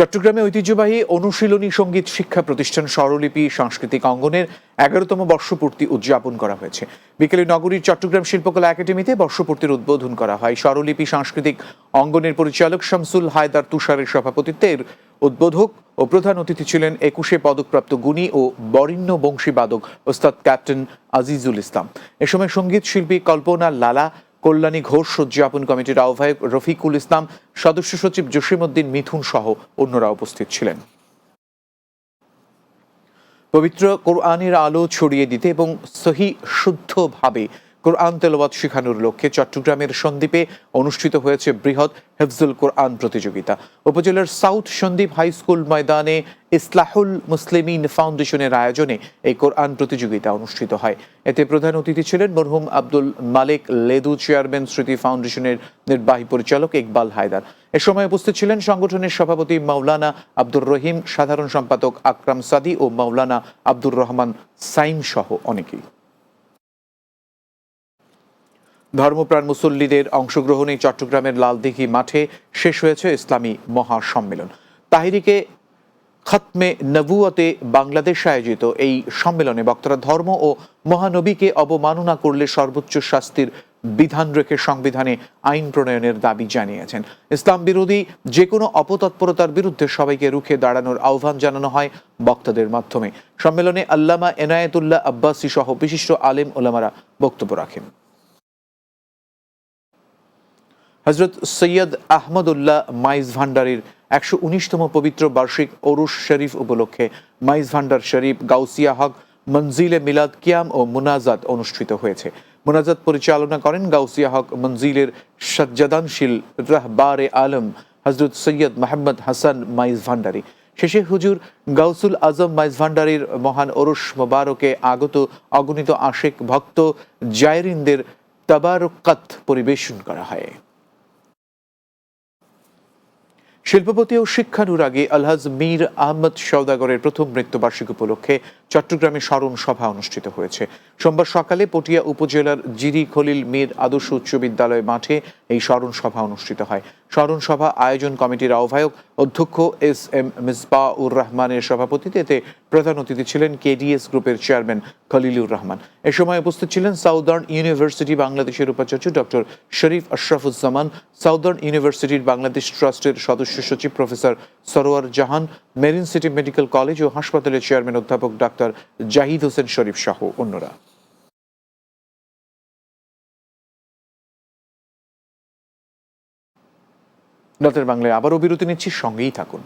চট্টগ্রামে ঐতিহ্যবাহী অনুশীলনী সঙ্গীত শিক্ষা প্রতিষ্ঠান স্বরলিপি সাংস্কৃতিক অঙ্গনের ১১তম বর্ষপূর্তি উদযাপন করা হয়েছে। বিকেলে নগরীর চট্টগ্রাম শিল্পকলা একাডেমিতে বর্ষপূর্তির উদ্বোধন করা হয়। স্বরলিপি সাংস্কৃতিক অঙ্গনের পরিচালক শামসুল হায়দার তুষারের সভাপতিত্বের উদ্বোধক ও প্রধান অতিথি ছিলেন ২১ পদকপ্রাপ্ত গুণী ও বরেণ্য বংশীবাদক ওস্তাদ ক্যাপ্টেন আজিজুল ইসলাম। এ সময় সঙ্গীত শিল্পী কল্পনা লালা, কল্যাণী ঘোষ, উদযাপন কমিটির আহ্বায়ক রফিকুল ইসলাম, সদস্য সচিব জসিমউদ্দিন মিথুন সহ অন্যরা উপস্থিত ছিলেন। পবিত্র কোরআনের আলো ছড়িয়ে দিতে এবং সহি শুদ্ধভাবে কোরআন তেলাওয়াত শেখানোর লক্ষ্যে চট্টগ্রামের সন্দ্বীপে অনুষ্ঠিত হয়েছে বৃহৎ হেফজুল কোরআন প্রতিযোগিতা। উপজেলার সাউথ সন্দ্বীপ হাই স্কুল ময়দানে ইসলাহুল মুসলিমিন ফাউন্ডেশনের আয়োজনে এই কোরআন প্রতিযোগিতা অনুষ্ঠিত হয়। এতে প্রধান অতিথি ছিলেন মরহুম আব্দুল মালেক লেদু, চেয়ারম্যান স্মৃতি ফাউন্ডেশনের নির্বাহী পরিচালক ইকবাল হায়দার। এ সময় উপস্থিত ছিলেন সংগঠনের সভাপতি মাওলানা আব্দুর রহিম, সাধারণ সম্পাদক আকরাম সাদি ও মাওলানা আব্দুর রহমান সাইম সহ অনেকেই। ধর্মপ্রাণ মুসল্লিদের অংশগ্রহণে চট্টগ্রামের লালদিঘি মাঠে শেষ হয়েছে ইসলামী মহাসম্মেলন। তাহরিকে খতমে নবুয়তে বাংলাদেশ আয়োজিত এই সম্মেলনে বক্তারা ধর্ম ও মহানবীকে অবমাননা করলে সর্বোচ্চ শাস্তির বিধান রেখে সংবিধানে আইন প্রণয়নের দাবি জানিয়েছেন। ইসলাম বিরোধী যে কোনো অপতৎপরতার বিরুদ্ধে সবাইকে রুখে দাঁড়ানোর আহ্বান জানানো হয় বক্তাদের মাধ্যমে। সম্মেলনে আল্লামা এনায়েতুল্লাহ আব্বাসী সহ বিশিষ্ট আলেম ওলামারা বক্তব্য রাখেন। হজরত সৈয়দ আহমদুল্লাহ মাইজ ভান্ডারীর ১১৯তম পবিত্র বার্ষিক ওরুস শরীফ উপলক্ষে মাইজ ভান্ডার শরীফ, গাউসিয়া হক, মঞ্জিলে মিলাদ কিয়াম ও মুনাজাত অনুষ্ঠিত হয়েছে। মুনাজাত পরিচালনা করেন গাউসিয়া হক মঞ্জিলের সজ্জাদানশীল রাহবারে আলম হজরত সৈয়দ মোহাম্মদ হাসান মাইজ ভান্ডারী। শেষে হুজুর গাউসুল আজম মাইজ ভান্ডারীর মহান ওরুস মোবারকে আগত অগণিত আশেক ভক্ত জায়রিনদের তাবারুকাত পরিবেশন করা হয়। শিল্পপতি ও শিক্ষানুরাগী আলহাজ মীর আহমদ সওদাগরের প্রথম মৃত্যুবার্ষিকী উপলক্ষে চট্টগ্রামে স্মরণ সভা অনুষ্ঠিত হয়েছে। সোমবার সকালে পটিয়া উপজেলার জিরি খলিল মীর আদর্শ উচ্চ বিদ্যালয় মাঠে এই স্মরণ সভা অনুষ্ঠিত হয়। স্মরণ সভা আয়োজন কমিটির আহ্বায়ক অধ্যক্ষ এস এম মিসবাউর রহমানের সভাপতিত্বে প্রধান অতিথি ছিলেন কেডিএস গ্রুপের চেয়ারম্যান খলিলুর রহমান। এ সময় উপস্থিত ছিলেন সাউদার্ন ইউনিভার্সিটি বাংলাদেশের উপাচার্য ডক্টর শরীফ আশরাফুজ্জামান, সাউদার্ন ইউনিভার্সিটির বাংলাদেশ ট্রাস্টের সদস্য সচিব প্রফেসর সরোয়ার জাহান, মেরিন সিটি মেডিকেল কলেজ ও হাসপাতালের চেয়ারম্যান অধ্যাপক ডাক্তার জাহিদ হোসেন শরীফ সহ অন্যরা। রাতের বাংলায় আবারও বিরতি নিচ্ছি, সঙ্গেই থাকুন।